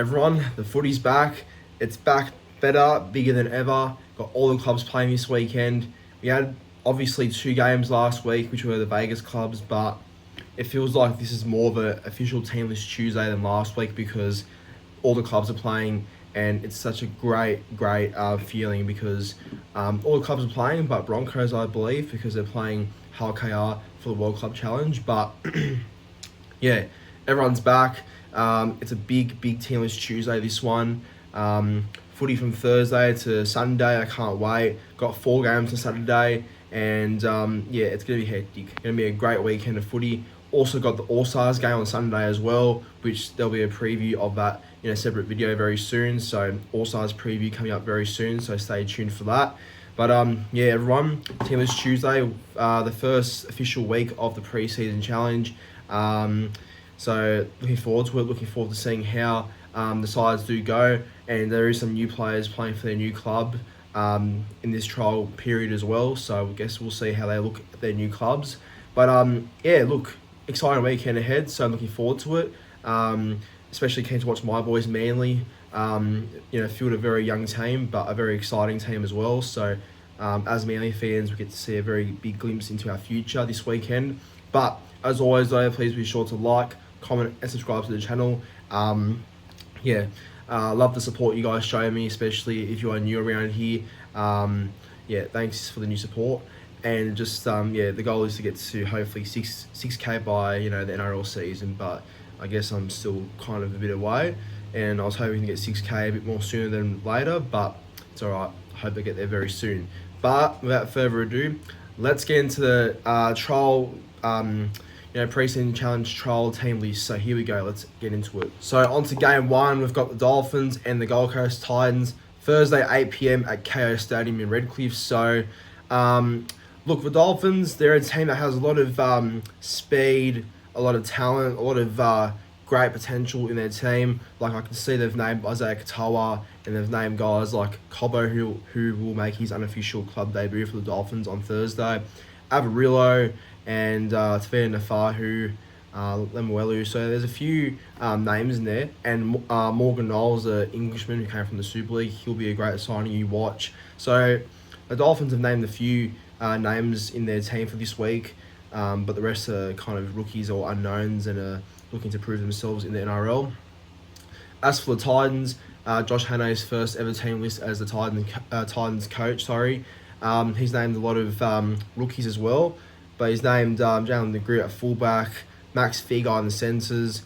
everyone. The footy's back. It's back better, bigger than ever. Got all the clubs playing this weekend. We had obviously 2 games last week, which were the Vegas clubs, but it feels like this is more of an official team list Tuesday than last week because all the clubs are playing, and it's such a great feeling because all the clubs are playing, but Broncos, I believe, because they're playing Hull KR for the World Club Challenge. But yeah, everyone's back. It's a big team list Tuesday, this one. Footy from Thursday to Sunday. I can't wait. Got 4 games on Saturday, and yeah, it's going to be hectic. It's going to be a great weekend of footy. Also got the All-Stars game on Sunday as well, which there'll be a preview of that in a separate video very soon. So All-Stars preview coming up very soon, so stay tuned for that. But yeah, everyone, Team List Tuesday, the first official week of the preseason challenge. So looking forward to it, looking forward to seeing how the sides do go. And there is some new players playing for their new club in this trial period as well. So I guess we'll see how they look at their new clubs. But yeah, look, exciting weekend ahead, so I'm looking forward to it. Especially keen to watch my boys Manly. Field a very young team, but a very exciting team as well. So as Manly fans, we get to see a very big glimpse into our future this weekend. But as always though, please be sure to like, comment and subscribe to the channel. Love the support you guys show me, especially if you are new around here. Thanks for the new support. And just the goal is to get to hopefully 6K by the NRL season, but I guess I'm still kind of a bit away, and I was hoping to get 6K a bit more sooner than later, but it's alright. I hope I get there very soon. But without further ado, let's get into the trial preseason challenge trial team list. So here we go, let's get into it. So on to game 1, we've got the Dolphins and the Gold Coast Titans, Thursday 8 PM at KO Stadium in Redcliffe. So look, the Dolphins, they're a team that has a lot of speed, a lot of talent, a lot of great potential in their team. Like I can see they've named Isaiah Katoa, and they've named guys like Cobbo, who will make his unofficial club debut for the Dolphins on Thursday, Avarillo, and Tevita Nafahu, Lemuelu. So there's a few names in there, and Morgan Knowles, the Englishman who came from the Super League, he'll be a great signing you watch. So the Dolphins have named a few names in their team for this week, but the rest are kind of rookies or unknowns and are looking to prove themselves in the NRL. As for the Titans, Josh Haney's first ever team list as the Titans coach. He's named a lot of rookies as well, but he's named Jalen DeGree at fullback, Max Feagai in the centres,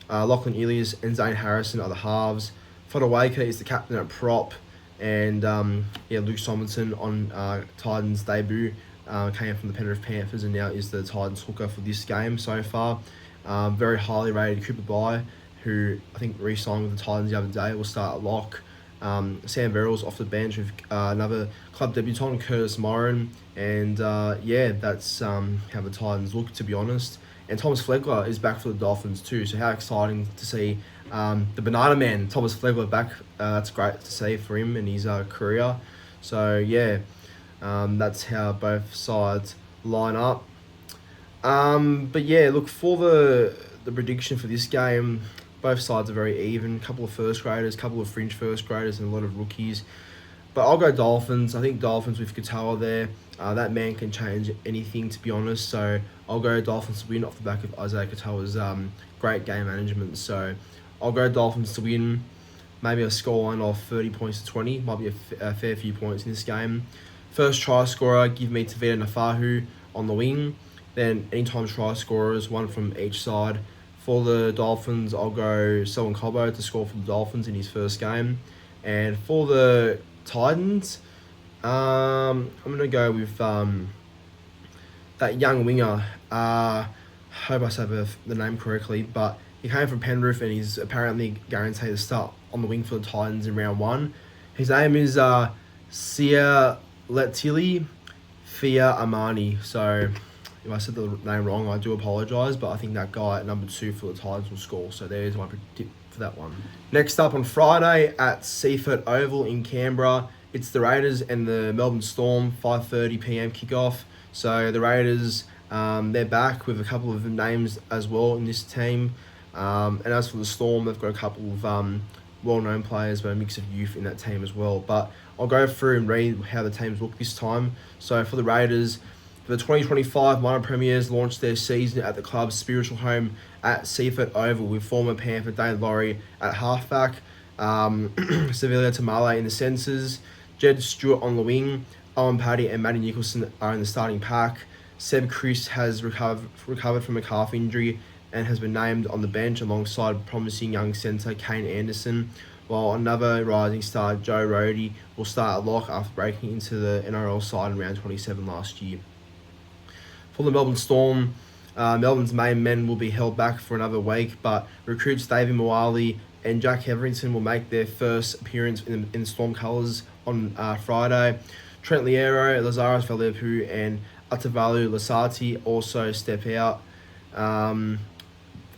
Lachlan Ilias and Zane Harrison are the halves. Fodawaker is the captain at prop, and Luke Simonson on Titans debut came from the Penrith Panthers and now is the Titans hooker for this game so far. Very highly rated Cooper Bly, who I think re-signed with the Titans the other day, will start at lock. Sam Verrills off the bench with another club debutant, Curtis Moran, and that's how the Titans look, to be honest. And Thomas Flegler is back for the Dolphins too, so how exciting to see the Banana Man, Thomas Flegler, back. That's great to see for him and his career. So that's how both sides line up. But yeah, look, for the prediction for this game, both sides are very even. A couple of first graders, a couple of fringe first graders, and a lot of rookies. But I'll go Dolphins. I think Dolphins with Katoa there. That man can change anything, to be honest. So I'll go Dolphins to win off the back of Isaiah Katoa's great game management. So I'll go Dolphins to win. Maybe a scoreline of 30 points to 20. Might be a fair few points in this game. First try scorer, give me Tevita Nafahu on the wing. Then anytime try scorers, one from each side. For the Dolphins, I'll go Selwyn Cobbo to score for the Dolphins in his first game. And for the Titans, I'm going to go with that young winger. Hope I said the name correctly, but he came from Penrith and he's apparently guaranteed to start on the wing for the Titans in round 1. His name is Sia Letili Fia Amani. So if I said the name wrong, I do apologise, but I think that guy at number 2 for the Titans will score. So there's my predict for that one. Next up on Friday at Seaford Oval in Canberra, it's the Raiders and the Melbourne Storm, 5:30 PM kickoff. So the Raiders, they're back with a couple of names as well in this team. And as for the Storm, they've got a couple of well-known players, but a mix of youth in that team as well. But I'll go through and read how the teams look this time. So for the Raiders, the 2025 minor premiers launched their season at the club's spiritual home at Seaford Oval with former Panther Dane Laurie at halfback, Sevilla Tamale in the centres, Jed Stewart on the wing, Owen Paddy and Matty Nicholson are in the starting pack. Seb Chris has recovered from a calf injury and has been named on the bench alongside promising young centre Kane Anderson, while another rising star, Joe Rodey, will start at lock after breaking into the NRL side in round 27 last year. For the Melbourne Storm, Melbourne's main men will be held back for another week, but recruits David Moali and Jack Hetherington will make their first appearance in Storm colours on Friday. Trent Liero, Lazarus Valepu and Atavalu Lasati also step out.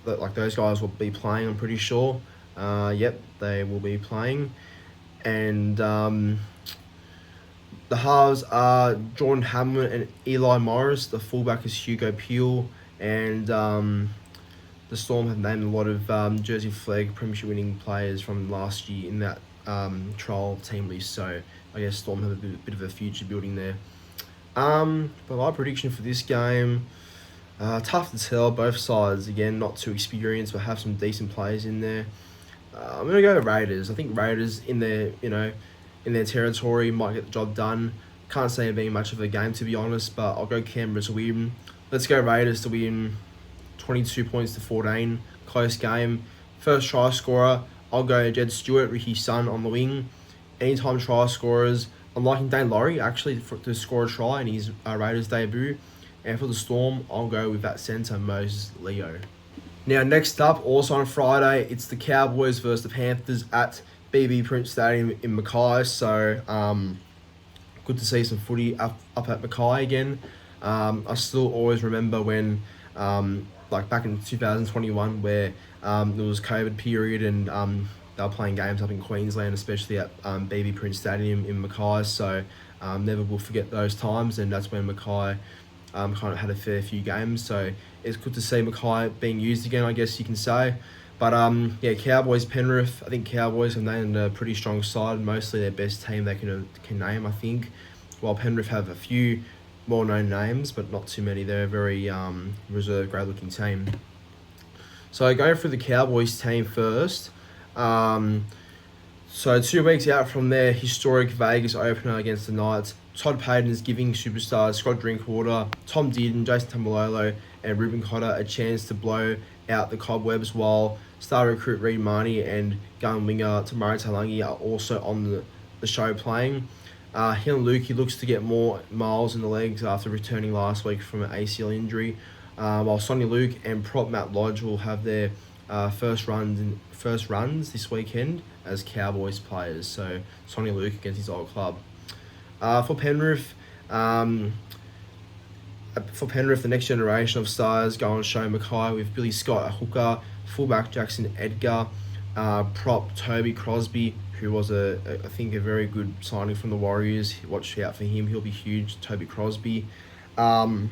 Like those guys will be playing, I'm pretty sure. Yep, they will be playing. And the halves are Jordan Hamlin and Eli Morris. The fullback is Hugo Peel. And the Storm have named a lot of Jersey Flag premiership winning players from last year in that trial team list. So I guess Storm have a bit of a future building there. But my prediction for this game, tough to tell. Both sides, again, not too experienced, but have some decent players in there. I'm going to go Raiders. I think Raiders in their territory might get the job done. Can't say it being much of a game, to be honest, but I'll go Canberra to win. Let's go Raiders to win 22 points to 14. Close game. First try scorer, I'll go Jed Stewart, Ricky's son, on the wing. Anytime try scorers, I'm liking Dane Laurie, actually, to score a try in his Raiders debut. And for the Storm, I'll go with that centre, Moses Leo. Now, next up, also on Friday, it's the Cowboys versus the Panthers at BB Prince Stadium in Mackay. So, good to see some footy up at Mackay again. I still always remember when, like back in 2021, where there was COVID period and they were playing games up in Queensland, especially at BB Prince Stadium in Mackay. So, never will forget those times, and that's when Mackay kind of had a fair few games. So it's good to see Mackay being used again, I guess you can say. But yeah, Cowboys, Penrith. I think Cowboys have named a pretty strong side, mostly their best team they can name, I think. While Penrith have a few well-known names, but not too many. They're a very reserved, great-looking team. So going through the Cowboys team first. So 2 weeks out from their historic Vegas opener against the Knights, Todd Payton is giving superstars Scott Drinkwater, Tom Dearden, Jason Tamalolo and Ruben Cotter a chance to blow out the cobwebs, while star recruit Reid Marnie and gun winger Tamari Talangi are also on the show playing. Hill Lukey looks to get more miles in the legs after returning last week from an ACL injury, while Sonny Luke and prop Matt Lodge will have their first runs this weekend as Cowboys players. So Sonny Luke against his old club. For Penrith, the next generation of stars go on show Mackay with Billy Scott at hooker, fullback Jackson Edgar, prop Toby Crosby, who was I think a very good signing from the Warriors. Watch out for him, he'll be huge, Toby Crosby. Kalani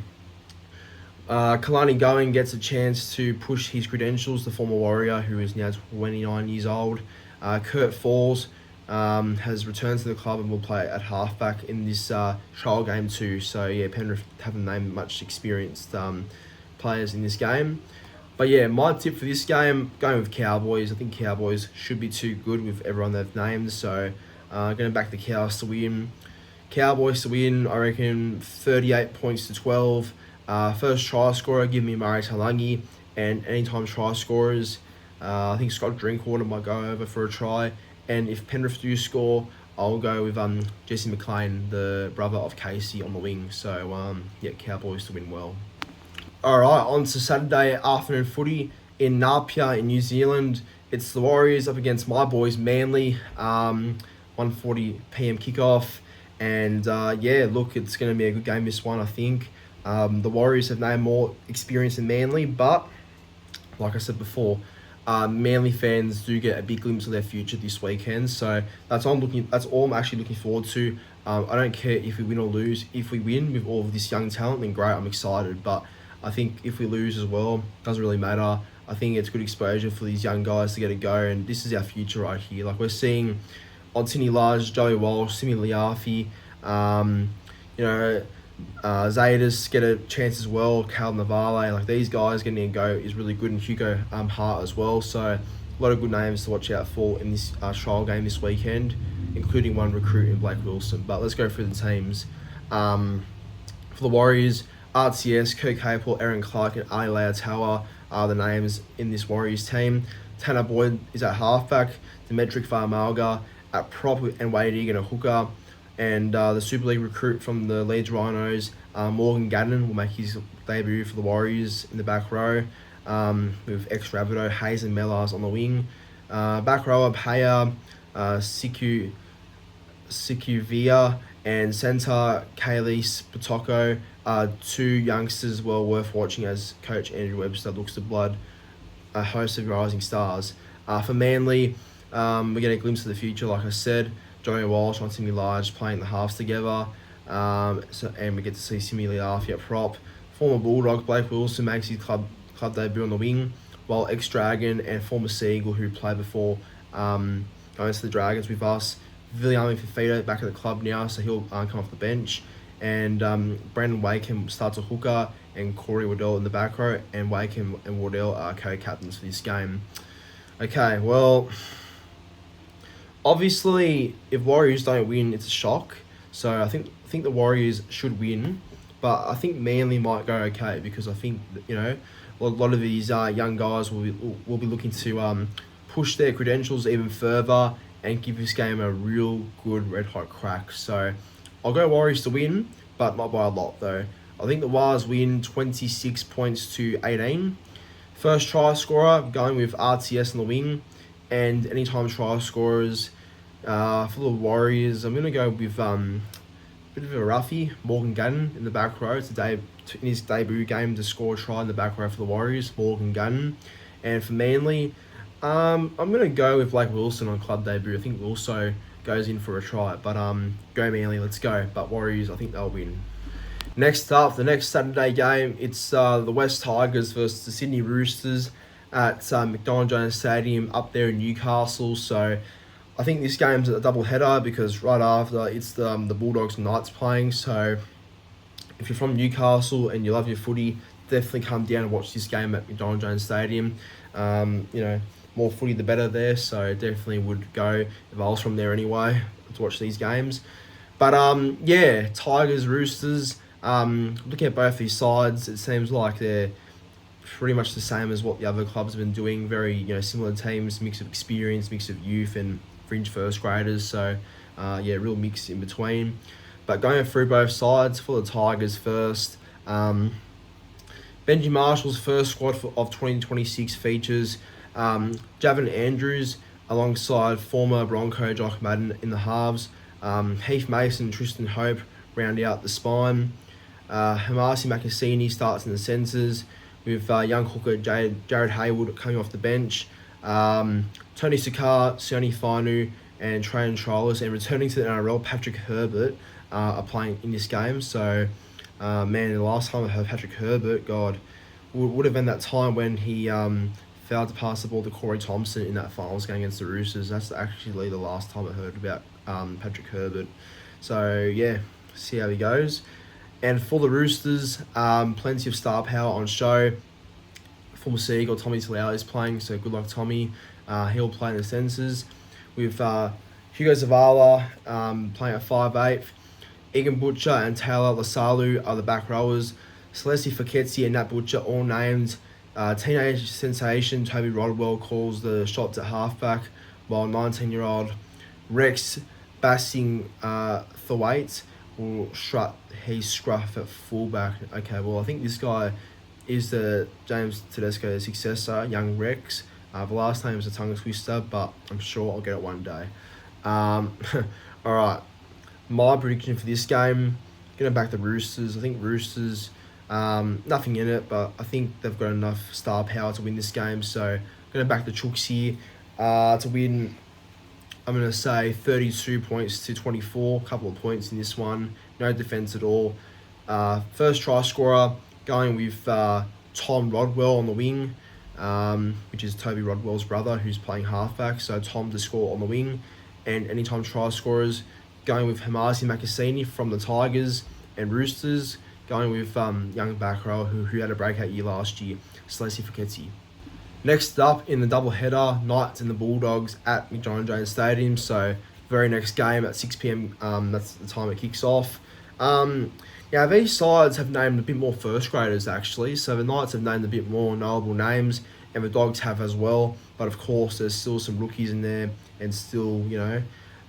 Going gets a chance to push his credentials, the former Warrior, who is now 29 years old. Kurt Falls has returned to the club and will play at halfback in this trial game too. So yeah, Penrith haven't named much experienced players in this game. But yeah, my tip for this game, going with Cowboys. I think Cowboys should be too good with everyone they've named. So going to back the Cows to win. Cowboys to win, I reckon 38 points to 12. First try scorer, give me Murray Talangi. And anytime try scorers, I think Scott Drinkwater might go over for a try. And if Penrith do score, I'll go with Jesse McLean, the brother of Casey, on the wing. So, yeah, Cowboys to win well. All right, on to Saturday afternoon footy in Napier in New Zealand. It's the Warriors up against my boys, Manly. 1:40 p.m. kickoff. And, yeah, look, it's going to be a good game, this one, I think. The Warriors have named more experience than Manly, but, like I said before, Manly fans do get a big glimpse of their future this weekend, so that's all I'm actually looking forward to. I don't care if we win or lose. If we win with all of this young talent, then great, I'm excited. But I think if we lose as well, doesn't really matter. I think it's good exposure for these young guys to get a go, and this is our future right here. Like, we're seeing Ontini Lage, Joey Walsh, Simi Liafi, you know, Zadis get a chance as well, Cal Navale. Like, these guys getting a go is really good, and Hugo Hart as well. So a lot of good names to watch out for in this trial game this weekend, including one recruit in Blake Wilson. But let's go through the teams. For the Warriors, RTS, Kirk Capel, Aaron Clark, and Ali Leotawa are the names in this Warriors team. Tanner Boyd is at halfback, Demetric Varmalga at prop, and Wade Egan at hooker. And the Super League recruit from the Leeds Rhinos, Morgan Gannon, will make his debut for the Warriors in the back row, with ex-Rabbitoh Hayes and Mellars on the wing. Back rower, Paya, Siku Via, and centre Kaylee Patoko are two youngsters well worth watching as coach Andrew Webster looks to blood a host of rising stars. For Manly, we get a glimpse of the future, like I said. Johnny Walsh on Simi Large playing the halves together, and we get to see Simi Liafi at prop. Former Bulldog Blake Wilson makes his club debut on the wing, while ex-Dragon and former Seagull, who played before going to the Dragons with us, Viliami Fafita back at the club now, so he'll come off the bench. And Brandon Wakeham starts a hooker, and Corey Waddell in the back row, and Wakeham and Waddell are co-captains for this game. Okay, well, obviously, if Warriors don't win, it's a shock. So I think the Warriors should win, but I think Manly might go okay, because I think, you know, a lot of these young guys will be looking to push their credentials even further and give this game a real good red hot crack. So I'll go Warriors to win, but not by a lot though. I think the Wars win 26 points to 18. First try scorer, going with RTS on the wing, and anytime try scorers for the Warriors, I'm going to go with a bit of a roughie, Morgan Gannon in the back row. It's in his debut game to score a try in the back row for the Warriors, Morgan Gannon. And for Manly, I'm going to go with Blake Wilson on club debut. I think also goes in for a try, but go Manly, let's go. But Warriors, I think they'll win. Next up, the next Saturday game, it's the West Tigers versus the Sydney Roosters at McDonald Jones Stadium up there in Newcastle. So I think this game's a double header, because right after it's the Bulldogs and Knights playing. So if you're from Newcastle and you love your footy, definitely come down and watch this game at McDonald Jones Stadium. You know, more footy the better there, so definitely would go if I was from there anyway to watch these games. But yeah, Tigers, Roosters, looking at both these sides, it seems like they're pretty much the same as what the other clubs have been doing. Very, you know, similar teams, mix of experience, mix of youth and fringe first graders. So yeah, real mix in between. But going through both sides, for the Tigers first, Benji Marshall's first squad of 2026 features Javon Andrews alongside former Bronco Jock Madden in the halves, Heath Mason, Tristan Hope round out the spine. Hamasi Makasini starts in the centres, with young hooker Jared Haywood coming off the bench. Tony Sakar, Sione Fainu, and Trajan Trollers, and returning to the NRL, Patrick Herbert are playing in this game. So, man, the last time I heard Patrick Herbert, God, would have been that time when he failed to pass the ball to Corey Thompson in that finals game against the Roosters. That's actually the last time I heard about Patrick Herbert. So, yeah, see how he goes. And for the Roosters, plenty of star power on show. Former Seagull Tommy Talau is playing, so good luck, Tommy. He'll play in the centres. With Hugo Zavala playing at 5'8". Egan Butcher and Taylor Lasalu are the back rowers. Celeste Faketsi and Nat Butcher all named. Teenage sensation Toby Rodwell calls the shots at halfback, while 19-year-old Rex Bassing Thwaite will scruff at fullback. Okay, well, I think this guy is the James Tedesco successor, young Rex. The last name is a tongue twister, but I'm sure I'll get it one day. Alright, my prediction for this game, going to back the Roosters. I think Roosters, nothing in it, but I think they've got enough star power to win this game. So I'm going to back the Chooks here to win. I'm going to say 32 points to 24, a couple of points in this one. No defence at all. First try scorer, going with Tom Rodwell on the wing. which is Toby Rodwell's brother, who's playing halfback. So Tom to score on the wing, and anytime try scorers, going with Hamasi Makasini from the Tigers and Roosters, going with young back row who had a breakout year last year, Stacey Fuketi. Next up in the doubleheader, Knights and the Bulldogs at John Jones Stadium. So very next game at 6 p.m. That's the time it kicks off. These sides have named a bit more first graders actually. So the Knights have named a bit more knowable names, and the Dogs have as well. But of course, there's still some rookies in there, and still,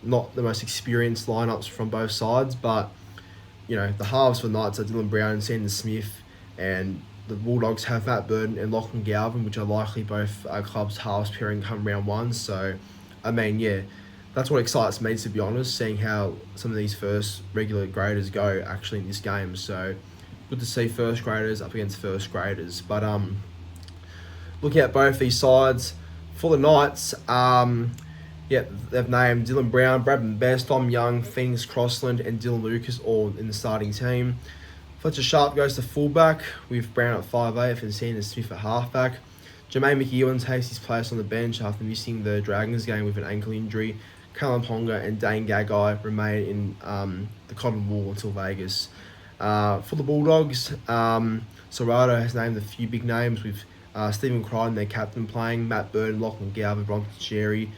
not the most experienced lineups from both sides. But the halves for Knights are Dylan Brown and Sandon Smith, and the Bulldogs have Matt Burton and Lachlan Galvin, which are likely both clubs' halves pairing come round one. So, that's what excites me, to be honest, seeing how some of these first regular graders go actually in this game. So, good to see first graders up against first graders. But looking at both these sides, for the Knights, they've named Dylan Brown, Bradman Best, Dom Young, Phoenix Crossland, and Dylan Lucas all in the starting team. Fletcher Sharp goes to fullback with Brown at 5'8" and Sanders Smith at halfback. Jermaine McEwen takes his place on the bench after missing the Dragons game with an ankle injury. Callum Ponga and Dane Gagai remain in the Cotton Wool until Vegas. For the Bulldogs, Serrato has named a few big names with Stephen Crichton, their captain, playing, Matt Burton, Lachlan Galvin, Bronson Sherry,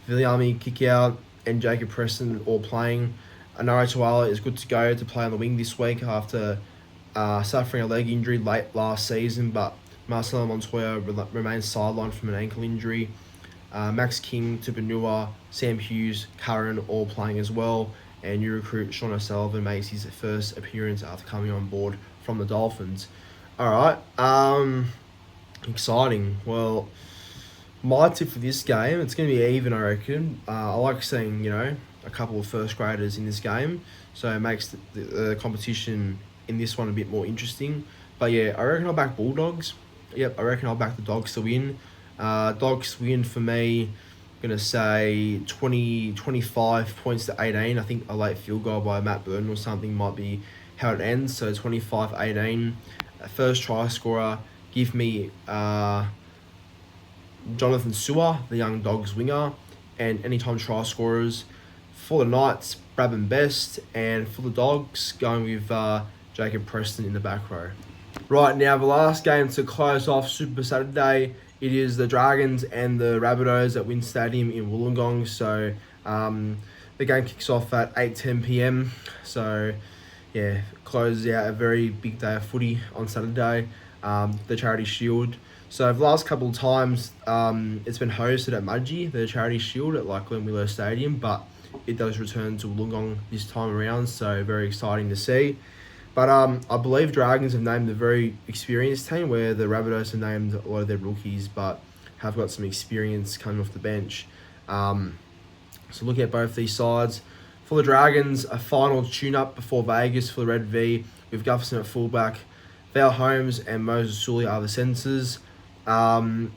Viliami Kickout, and Jacob Preston all playing. Anara Tuala is good to go to play on the wing this week after suffering a leg injury late last season, but Marcelo Montoya remains sidelined from an ankle injury. Max King, Tupanua, Sam Hughes, Curran all playing as well, and new recruit Sean O'Sullivan makes his first appearance after coming on board from the Dolphins. Alright, exciting. Well, my tip for this game, it's going to be even, I reckon. I like seeing, a couple of first graders in this game, so it makes the competition in this one a bit more interesting. But I reckon I'll back Bulldogs. Yep, I reckon I'll back the Dogs to win. Dogs win for me, I'm going to say 25 points to 18. I think a late field goal by Matt Burton or something might be how it ends, so 25-18. First try scorer, give me Jonathan Sewer, the young Dogs winger, and anytime try scorers. For the Knights, Bradman Best, and for the Dogs, going with Jacob Preston in the back row. Right, now the last game to close off Super Saturday, it is the Dragons and the Rabbitohs at Wynn Stadium in Wollongong. So the game kicks off at 8:10 p.m. So closes out a very big day of footy on Saturday, the Charity Shield. So the last couple of times, it's been hosted at Mudgee, the Charity Shield at Glen Willow Stadium, but it does return to Wollongong this time around, so very exciting to see. But I believe Dragons have named a very experienced team, where the Rabbitohs have named a lot of their rookies, but have got some experience coming off the bench. So looking at both these sides, for the Dragons, a final tune-up before Vegas for the Red V, with Gufferson at fullback, Val Holmes and Moses Sully are the centres. Kyle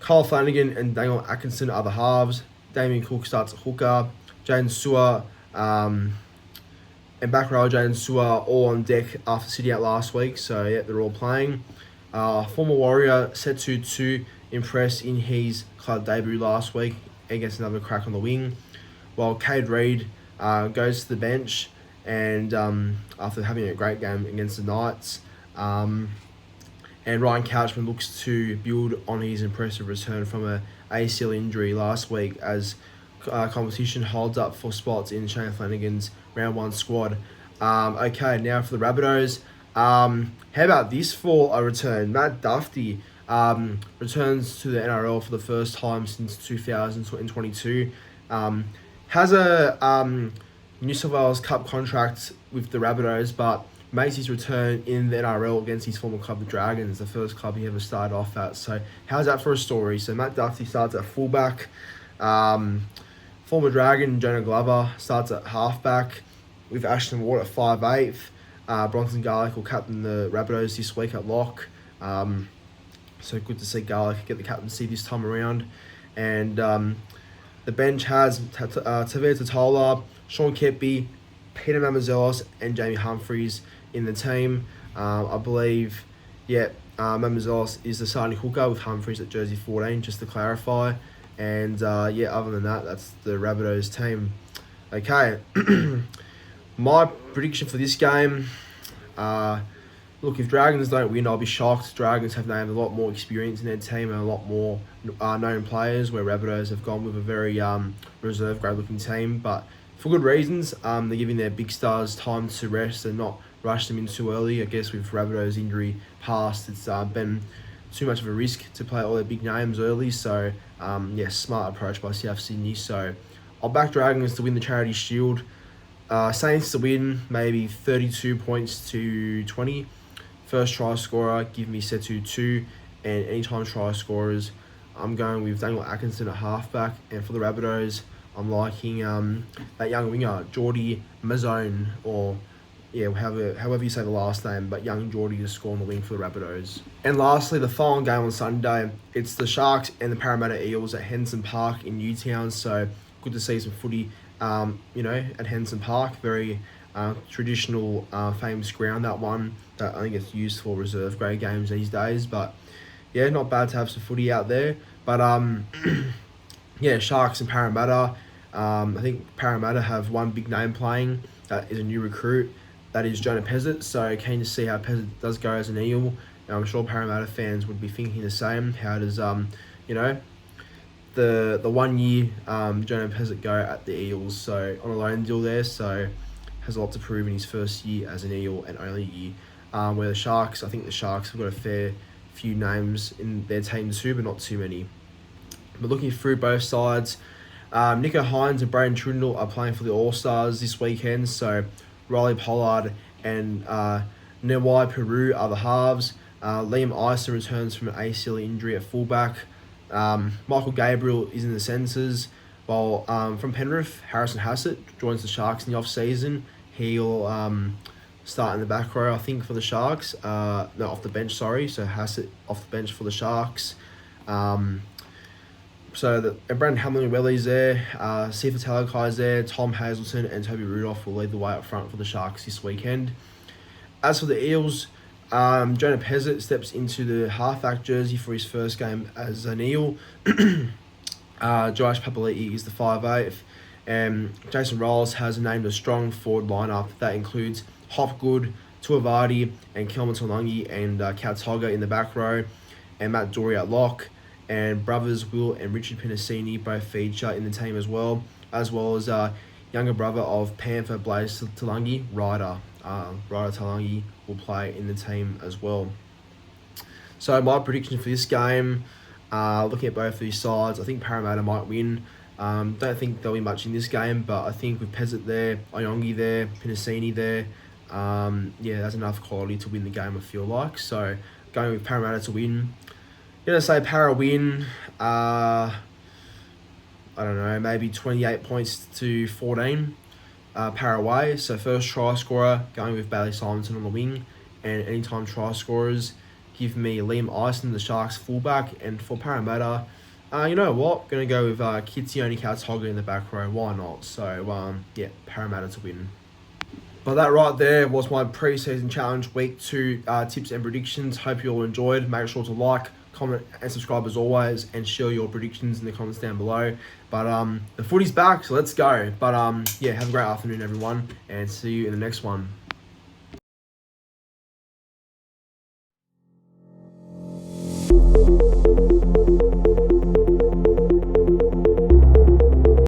Flanagan and Daniel Atkinson are the halves. Damien Cook starts at hooker. Jaden Sewer and back row Jaden Sewer all on deck after sitting out last week, so they're all playing. Former Warrior Setsu 2 impressed in his club debut last week and gets another crack on the wing, while Cade Reid goes to the bench and after having a great game against the Knights. And Ryan Couchman looks to build on his impressive return from a ACL injury last week as competition holds up for spots in Shane Flanagan's round one squad. Okay, now for the Rabbitohs. How about this for a return? Matt Duffy returns to the NRL for the first time since 2022. Has a New South Wales Cup contract with the Rabbitohs, but makes his return in the NRL against his former club, the Dragons, the first club he ever started off at. So how's that for a story? So Matt Duffy starts at fullback. Former Dragon Jonah Glover starts at halfback with Ashton Ward at 5'8". Bronson Garlick will captain the Rabbitohs this week at lock. So good to see Garlick get the captaincy this time around. And the bench has Tavir Totola, Sean Kepi, Peter Mamazelos and Jamie Humphries in the team. I believe, Mamazolos is the starting hooker with Humphries at jersey 14, just to clarify. And other than that, that's the Rabbitohs team. Okay, my prediction for this game. Look, if Dragons don't win, I'll be shocked. Dragons have named a lot more experience in their team and a lot more known players, where Rabbitohs have gone with a very reserve grade looking team, but for good reasons. They're giving their big stars time to rest and not rush them in too early. I guess with Rabbitohs' injury past, it's been too much of a risk to play all their big names early. So, smart approach by South Sydney. So, I'll back Dragons to win the Charity Shield. Saints to win, maybe 32 points to 20. First try scorer, give me Setu 2. And anytime try scorers, I'm going with Daniel Atkinson at halfback. And for the Rabbitohs, I'm liking that young winger, Geordie Mazzone, or however you say the last name, but young Geordie to score on the wing for the Rabbitohs. And lastly, the final game on Sunday, it's the Sharks and the Parramatta Eels at Henson Park in Newtown. So good to see some footy, at Henson Park. Very traditional, famous ground, that one. That I think it's used for reserve grade games these days. But yeah, not bad to have some footy out there. But Sharks and Parramatta. I think Parramatta have one big name playing. That is a new recruit. That is Jonah Pezzett. So keen to see how Pezzett does go as an Eel. And I'm sure Parramatta fans would be thinking the same. How does the 1 year Jonah Pezzett go at the Eels? So on a loan deal there. So has a lot to prove in his first year as an Eel and only year. Where the Sharks, I think the Sharks have got a fair few names in their team too, but not too many. But looking through both sides, Nico Hines and Braden Trindle are playing for the All-Stars this weekend. So Riley Pollard and Nawai Peru are the halves. Liam Eisen returns from an ACL injury at fullback. Michael Gabriel is in the centres. While from Penrith, Harrison Hassett joins the Sharks in the off-season. He'll start in the back row, I think, for the Sharks. Off the bench, sorry. So Hassett off the bench for the Sharks. And Brandon Hamlin-Welly's there. Sifa Talakai's there. Tom Hazelton and Toby Rudolph will lead the way up front for the Sharks this weekend. As for the Eels, Jonah Pezzett steps into the halfback jersey for his first game as an Eel. Josh Papali'i is the 5'8". And Jason Rolls has named a strong forward lineup that includes Hopgood, Tuavati, and Kelman Talangi and Katz Hogger in the back row, and Matt Dory at lock. And brothers Will and Richard Pinasini both feature in the team as well as younger brother of Panther Blaze Talangi, Ryder Talangi will play in the team as well. So my prediction for this game, looking at both of these sides, I think Parramatta might win. Don't think there'll be much in this game, but I think with Pezzett there, Iongi there, Pinasini there, that's enough quality to win the game, I feel like. So going with Parramatta to win. I'm going to say Para win, I don't know, maybe 28 points to 14, Para away. So first try scorer, going with Bailey Simonson on the wing. And anytime try scorers, give me Liam Eisen, the Sharks fullback. And for Parramatta, you know what? Going to go with Kitsioni Katz Hogger in the back row. Why not? So, Parramatta to win. But that right there was my pre-season challenge week 2 tips and predictions. Hope you all enjoyed. Make sure to like, comment and subscribe as always, and share your predictions in the comments down below. But the footy's back, so let's go. But have a great afternoon, everyone, and see you in the next one.